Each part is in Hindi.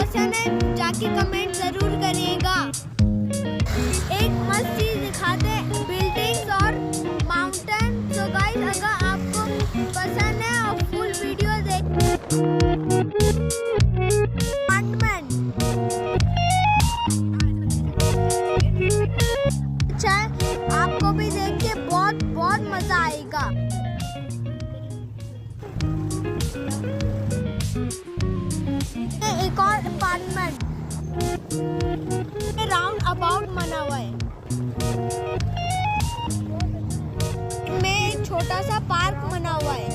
पसंद है जाके कमेंट जरूर करिएगा। एक मस्त चीज दिखाते बिल्डिंग्स और माउंटेन। तो गाइस अगर आपको पसंद है और फुल वीडियो देख अच्छा है, आपको भी देख के बहुत बहुत मजा आएगा। एक और अपार्टमेंट राउंड अबाउट बना हुआ है। में एक छोटा सा पार्क बना हुआ है।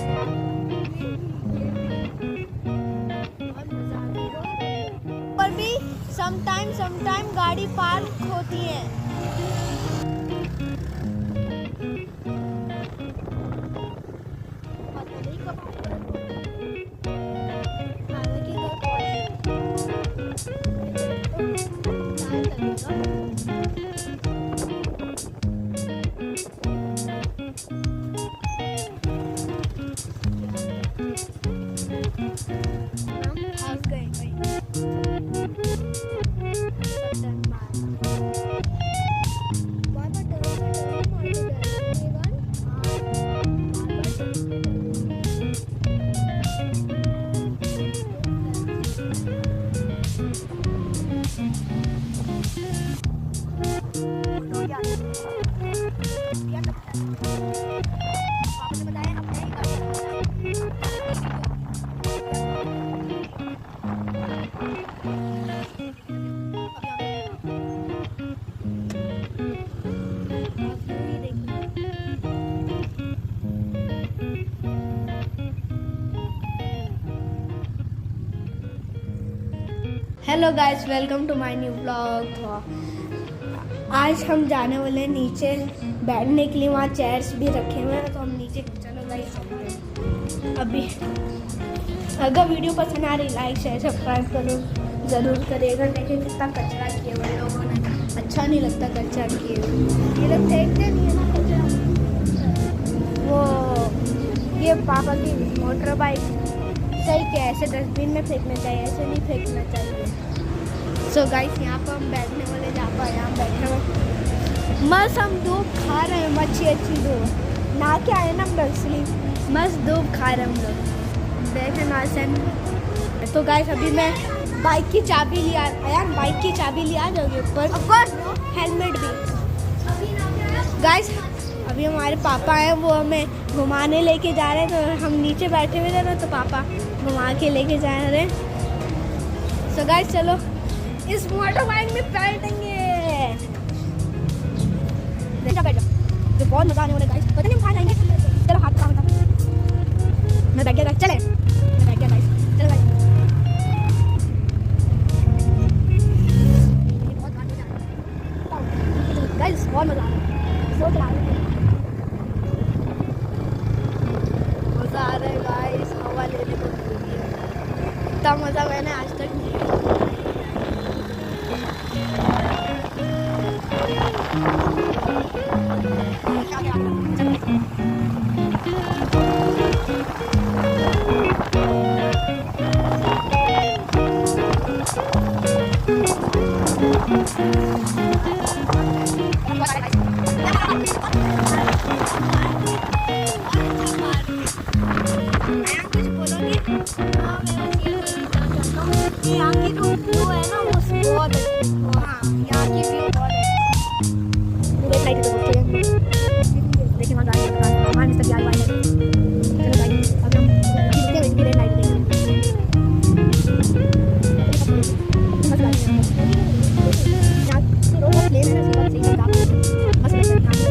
पर भी समटाइम गाड़ी पार्क होती है। Hello guys, welcome to my new blog. आज हम जाने वाले हैं नीचे बैठने के लिए। वहाँ चेयर्स भी रखे हुए हैं, तो हम नीचे चलो गाइस। अभी अगर वीडियो पसंद आ रही लाइक शेयर सब्सक्राइब करो ज़रूर करिएगा। देखिए कितना कचरा किए हुए लोगों ने, अच्छा नहीं लगता कचरा किए हुए। ये लोग फेंकते नहीं है ना कचरा। वो ये पापा की मोटर बाइक सही क्या, ऐसे डस्टबिन में फेंकना चाहिए, ऐसे नहीं फेंकना चाहिए। सो गाइस यहाँ पर हम बैठने वाले जहाँ पर यहाँ बैठे हुए मस्त हम धूप खा रहे हैं। अच्छी धूप ना क्या है ना बसली मस्त धूप खा रहे हैं हम लोग। देखें नासन। तो गाइस अभी मैं बाइक की चाबी लिया यार, बाइक की चाबी लिया जाओगे ऊपर, हेलमेट भी। गाइस अभी हमारे पापा हैं, वो हमें घुमाने लेके जा रहे हैं। तो हम नीचे बैठे हुए थे ना, तो पापा घुमा के लेके जा रहे हैं। सो गाइस चलो इस मोटर बाइक में बैठेंगे। बैठो तो बहुत मजा आने वाला गाइस। पता नहीं हम कहाँ जाएंगे। चलो हाथ काम था, मैं बैठ गया गाइस। चले मैं बैठ गया गाइस। चलो गाइस बहुत मजा आ रहा है गाइस, बहुत मजा आ रहा है। सोच रहा है मजा आ रहा है गाइस, हवा लेने को मिल रही है। इतना मजा मैंने आज तक नहीं लिया। यहाँ की जो व्यू है ना वो बहुत है। हाँ यहाँ की व्यू बहुत है। देखिए वहाँ गाड़ी वहाँ मिस्टर यार वाले। चलो गाड़ी अब हम कितने रेड लाइट देंगे। यहाँ रोड प्लेन है ना, सही से मस्त लगता है।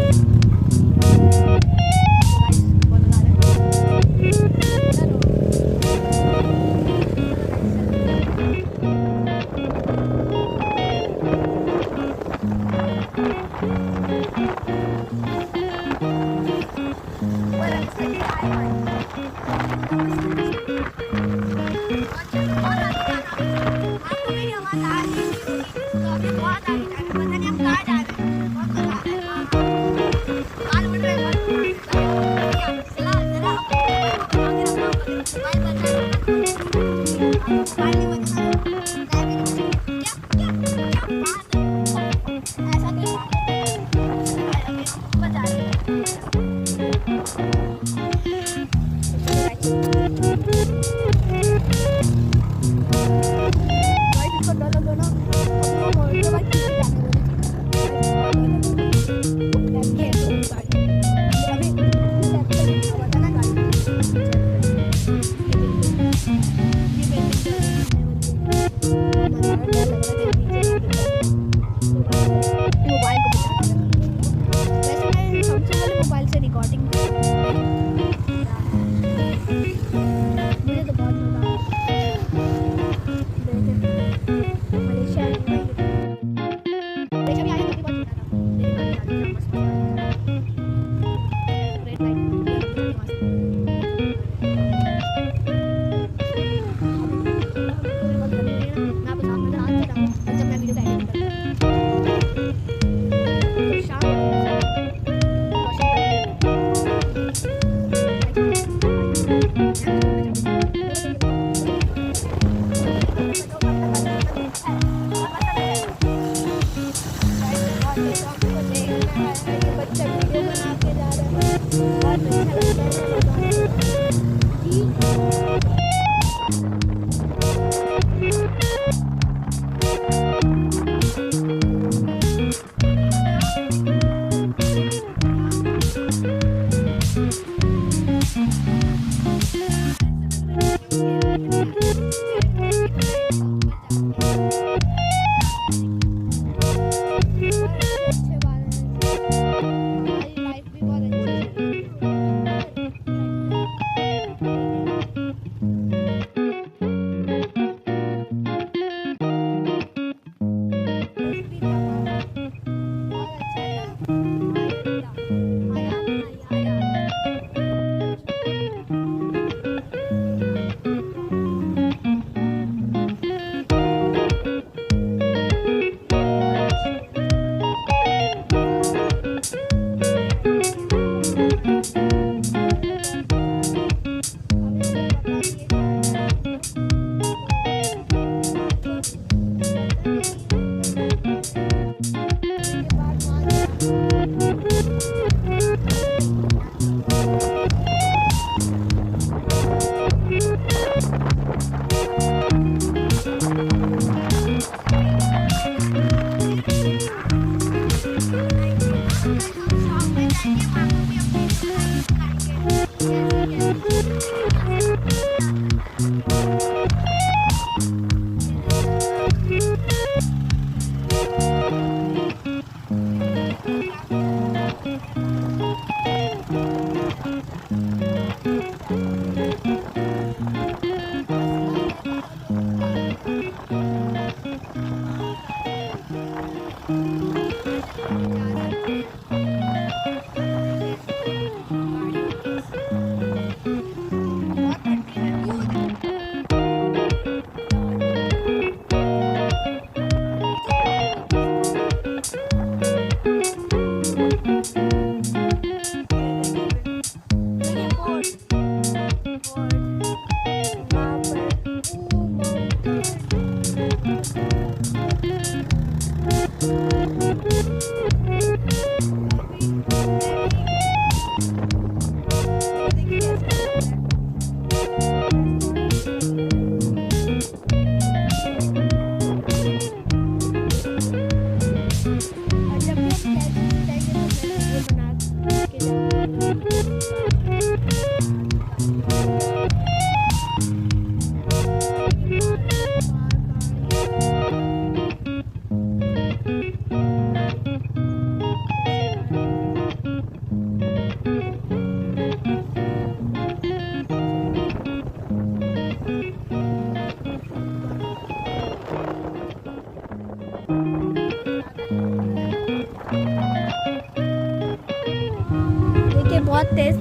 बहुत तेज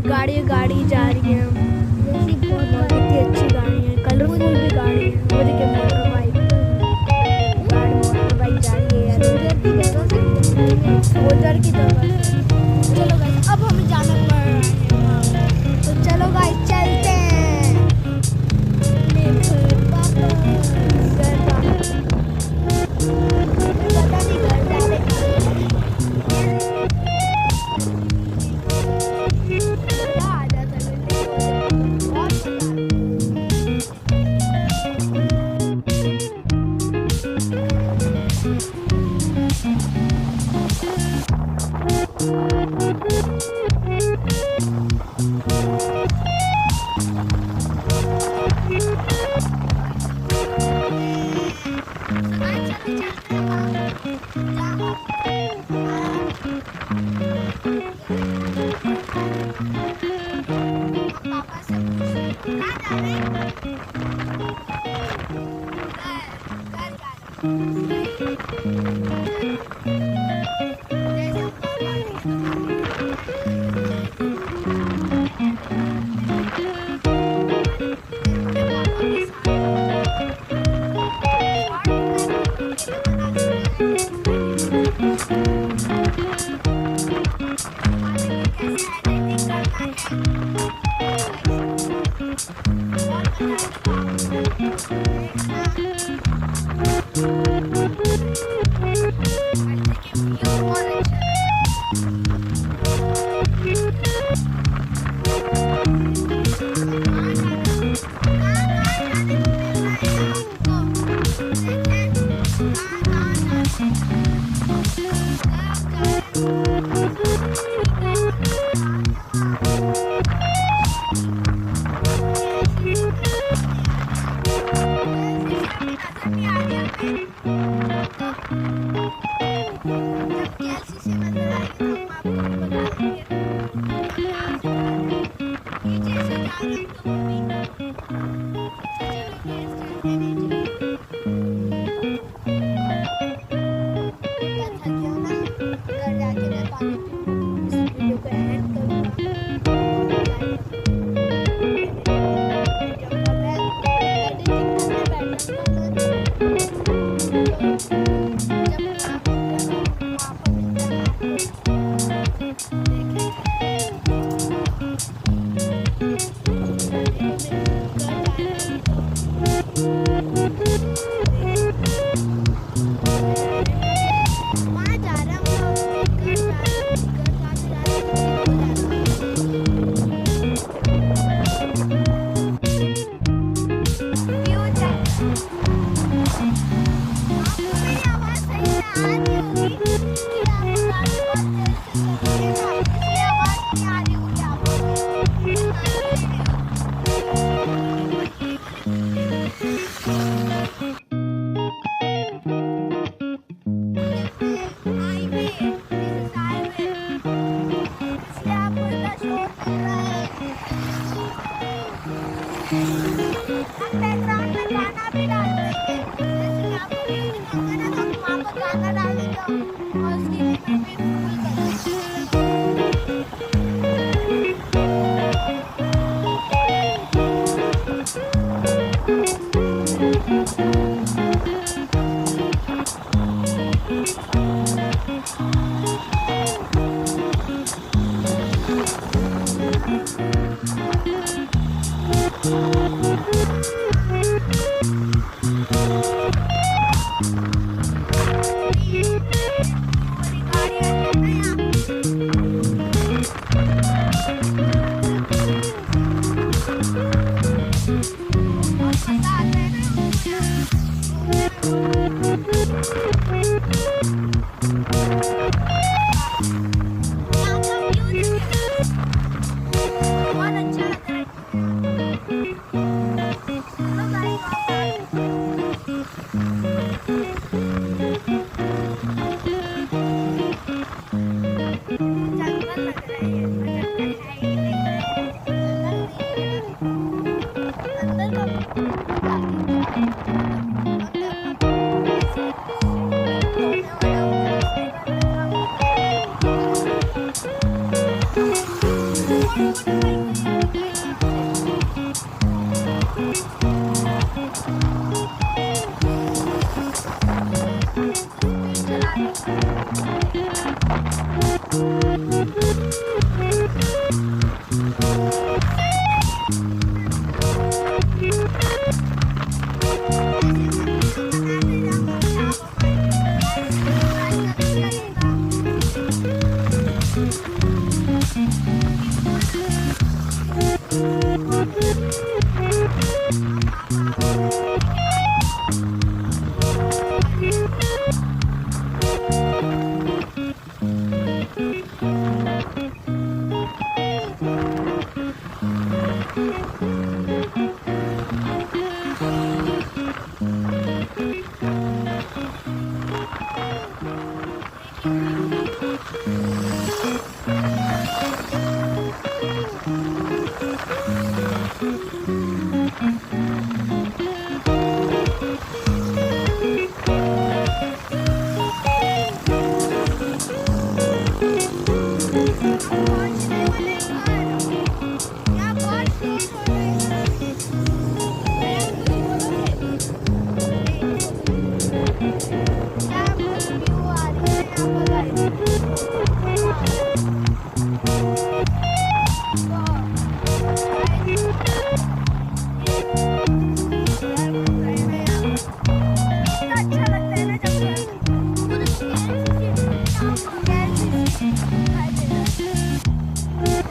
गाड़ी जा रही है। बहुत इतनी अच्छी गाड़ी है, कलरफुल भी गाड़ी है। वो देखिए मोटर बाइक जा रही है उधर की जगह से। चलो गाइस, अब हमें जाना पड़ रहा है वहाँ। तो चलो गाइस चलते हैं पता नहीं घर जा रहे बैकग्राउंड में गाना भी डाल देंगे, जैसे कि आपको म्यूजिक होगा ना तो हम वहाँ पर गाना डाल देंगे और उसकी पेमेंट भी फुल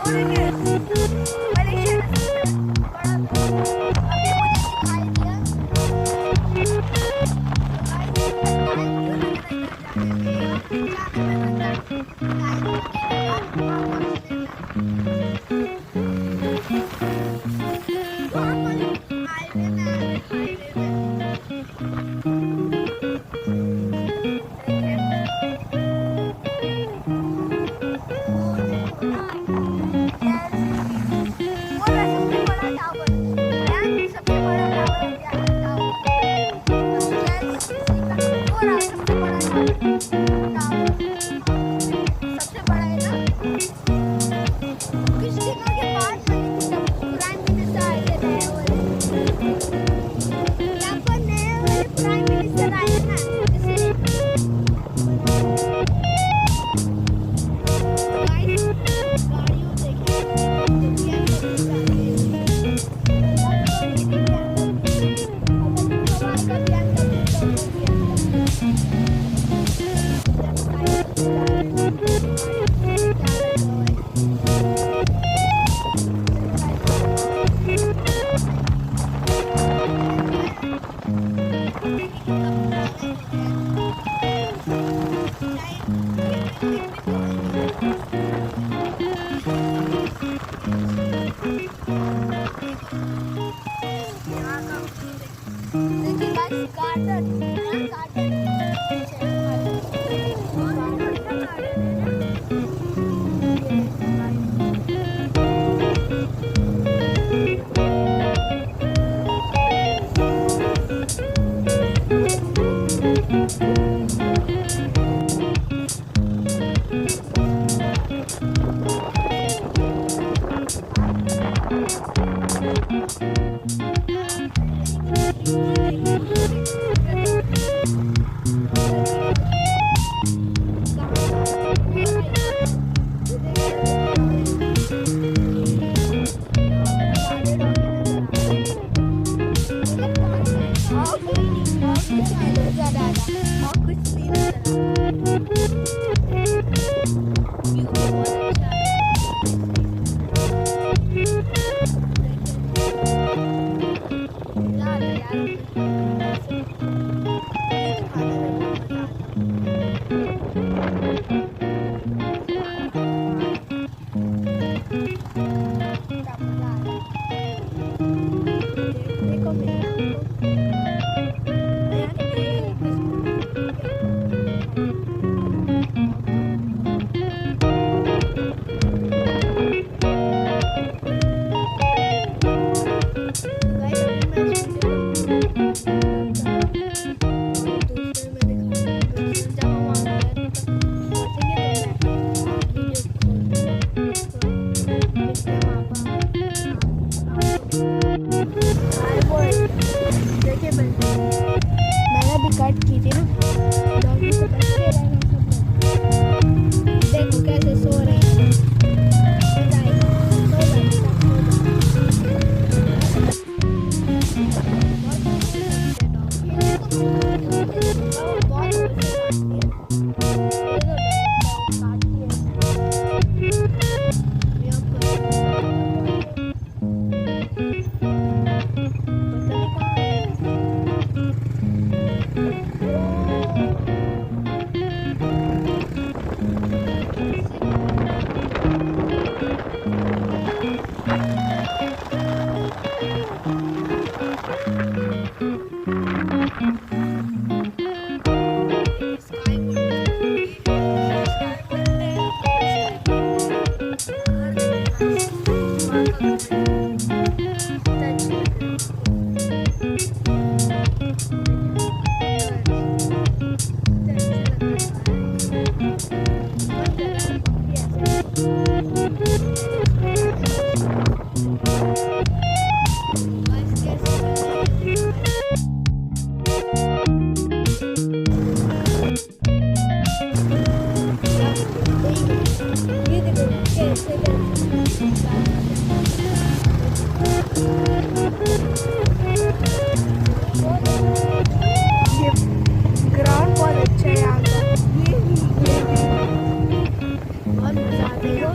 छोड़ेंगे मलेशिया में सबसे बड़ा अभी मुझे दिखाई दिया ग्राउंड बहुत अच्छा है यहाँ का। ये बहुत मजा आता है।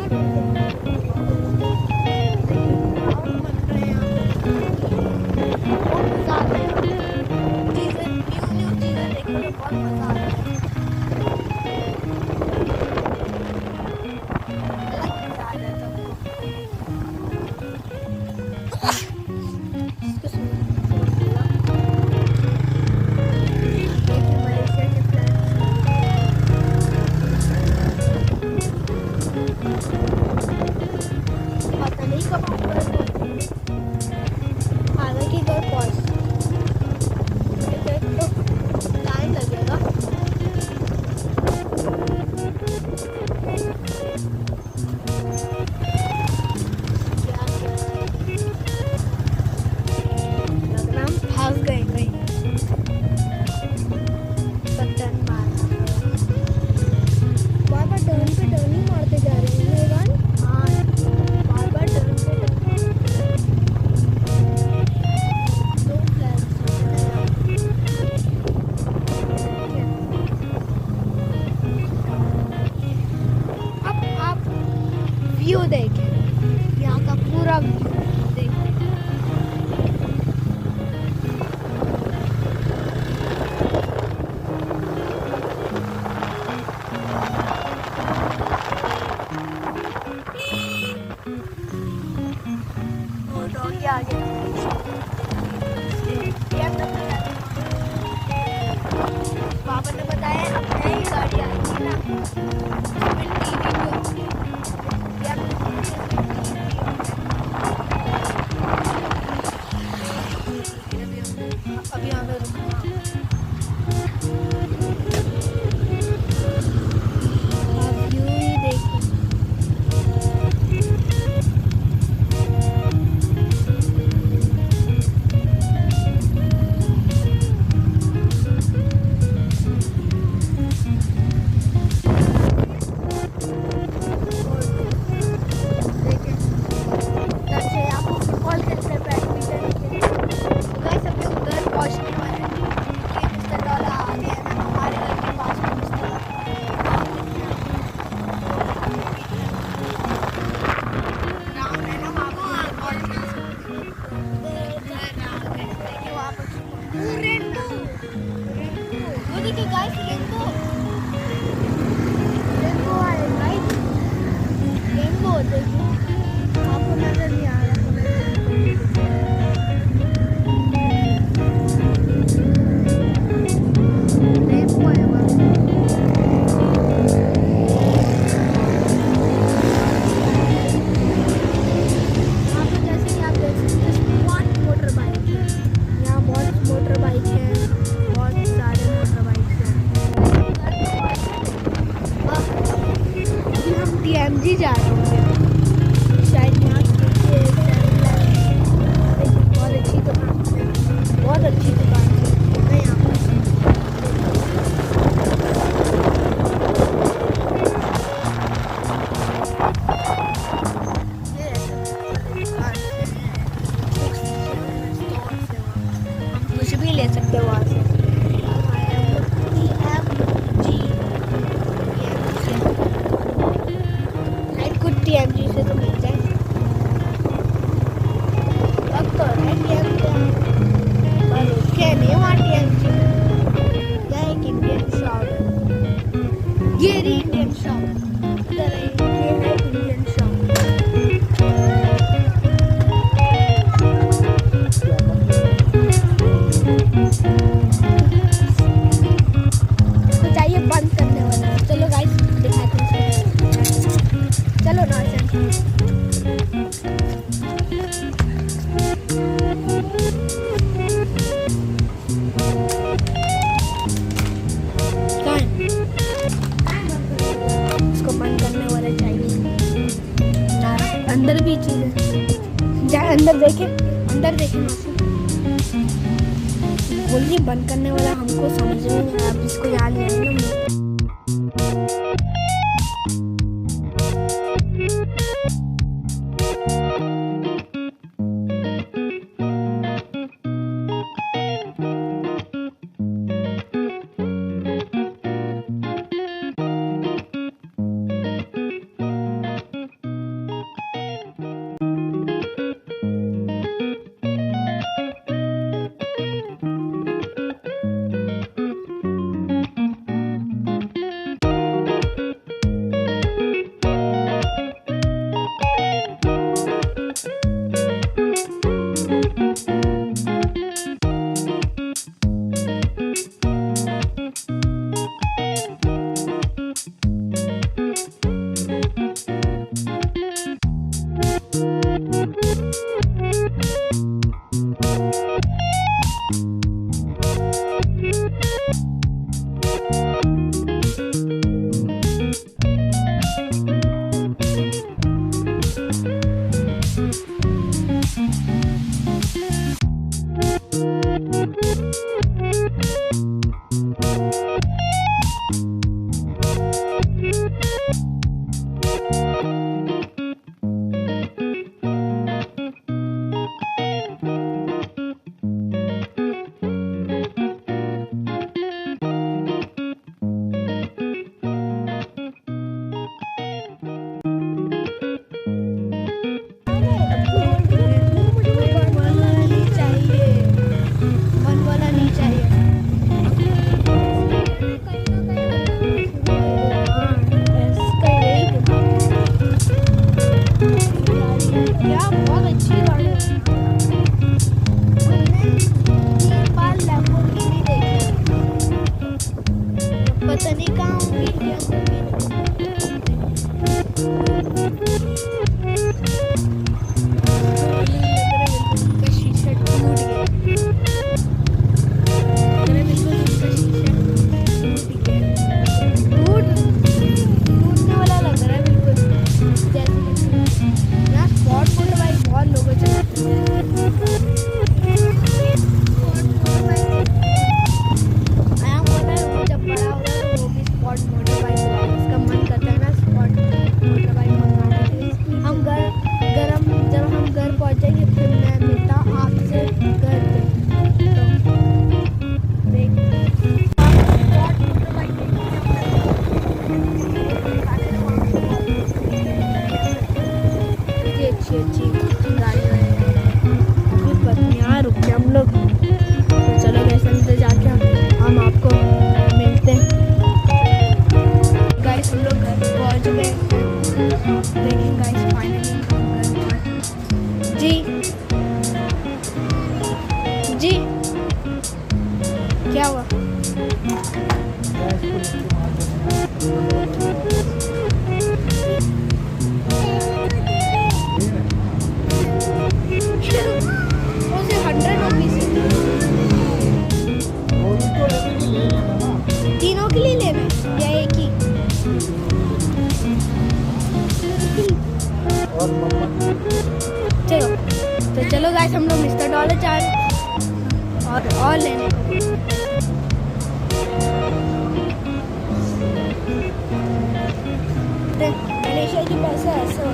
देखें, यहाँ का पूरा व्यू देखें। वो डॉगी आ गया। पापा ने बताया नई गाड़ी आई थी ना, उसमें टीवी भी होती है। अभी हमें रुकना, आप व्यू ही देखो। आपको नजर नहीं आ रहा। TMG जा रहे हैं शायद, यहाँ बहुत अच्छी दुकान है, बहुत अच्छी दुकान है यहाँ पर। हम कुछ भी ले सकते हो वहाँ से। TMG से तो मिल जाए। अब तो है TMG, पर उसके नहीं वहाँ TMG। यह एक इंडियन शॉप है, ये रही इंडियन शॉप। इधर ये है इंडियन शॉप। तो चाहिए बंद करने वाला। चलो गाइस दिखाते हैं, चलो ना इसको बंद करने वाला चाहिए। अंदर भी चीज है, जा अंदर देखे, अंदर देखे। बोलिए बंद करने वाला हमको समझ में नहीं आया, आप इसको यहाँ ले आए ना। अच्छी अच्छी गाड़ियाँ हैं यहाँ रुक के हम लोग। तो चलो गाइस अंदर जाके हम आपको मिलते हैं। गाइस हम लोग घर पहुँच गए। लेकिन गाइस फाइनली हम घर पहुँच। जी जी क्या हुआ? तीनों के लिए लेना है या एक ही? चलो तो चलो गाइस हम लोग मिस्टर डॉलर चार्ज और लेने। गणेश जी पैसे ऐसे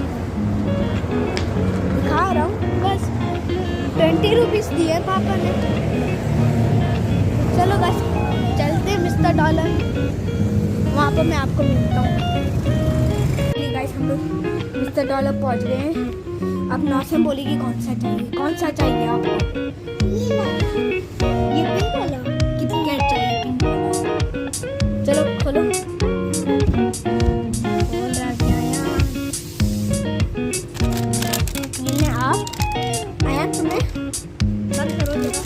दिखा रहा हूँ, बस 20 रुपीज़ दिए पापा ने। चलो बस चलते मिस्टर डॉलर, वहाँ पर मैं आपको मिलता हूँ। गाइस हम लोग मिस्टर डॉलर पहुँच गए हैं। अब नौसम बोलेगी कौन सा चाहिए आपको? ये पिंक वाला किटकैट चाहिए, पिंक वाला। चलो खोलो। खोल रहा क्या यार? ये आप आया तुम्हें बंद करो जरा।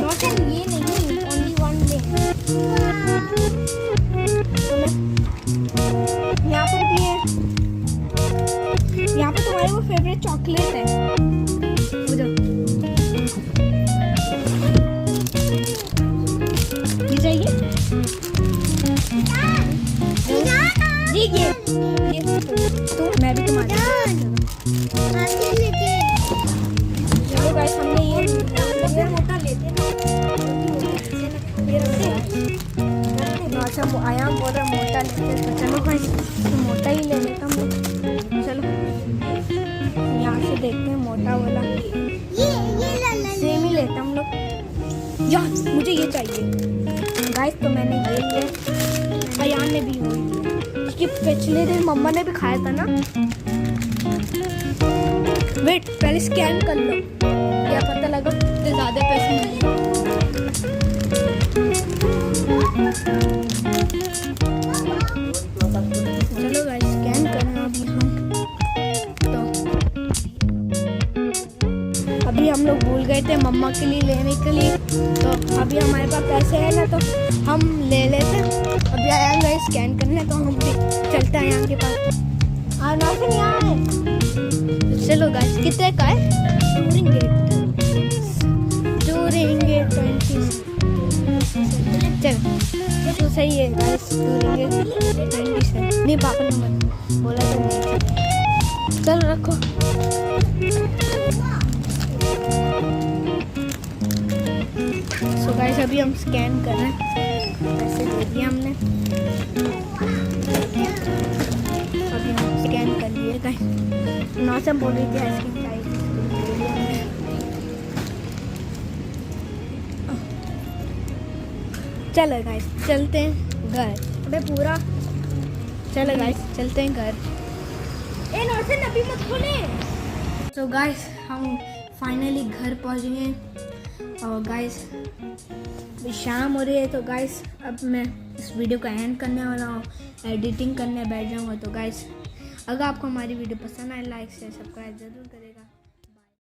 नौसम ये नहीं, ओनली वन ले। यहाँ पर भी है, यहाँ पे तुम्हारे वो फेवरेट चॉकलेट है। ये चाहिए जी? ये तो मैं भी तुम्हारे। चलो गाइस हमने ये मोटा लेते ना। आया बोल रहा मोटा लेते, तो चलो भाई तो मोटा ही ले लेता हूँ। चलो यहाँ से देखते हैं मोटा वाला, सेम ही लेते हम लोग। यार मुझे ये चाहिए गाइस, तो मैंने ये लिया। अयान ने भी वो लिया, क्योंकि पिछले दिन मम्मा ने भी खाया था ना। वेट पहले स्कैन कर लो, क्या पता लगा तो ज़्यादा पैसे मिलेंगे। चलो गाइस स्कैन करना अभी हम। तो अभी हम लोग भूल गए थे मम्मा के लिए लेने के लिए, तो अभी हमारे पास पैसे है ना, तो हम ले लेते। अभी आया गए स्कैन करने, तो हम भी चलते हैं यहाँ के पास। नौसम यहाँ है। चलो गाइस कितने का है? टूरिंग 20। चलो तो सही है गाइस, टूरिंग 20 नहीं पापा ने बोला तो नहीं। चलो रखो। सो गाइस अभी हम स्कैन कर रहे हैं, पैसे दे दिए हमने। अभी हम स्कैन कर लिए गाइस। नौसम बोल रही थी आइसक्रीम चाहिए। चलो गाइस चलते हैं घर। अबे पूरा चलो गाइस चलते हैं घर। ए नौसम अभी मत खोले। तो गाइस हम फाइनली घर पहुंच गए और गाइस शाम हो रही है। तो गाइस अब मैं इस वीडियो को एंड करने वाला हूँ, एडिटिंग करने बैठ जाऊँगा। तो गाइस अगर आपको हमारी वीडियो पसंद आए लाइक शेयर सब्सक्राइब जरूर करेगा।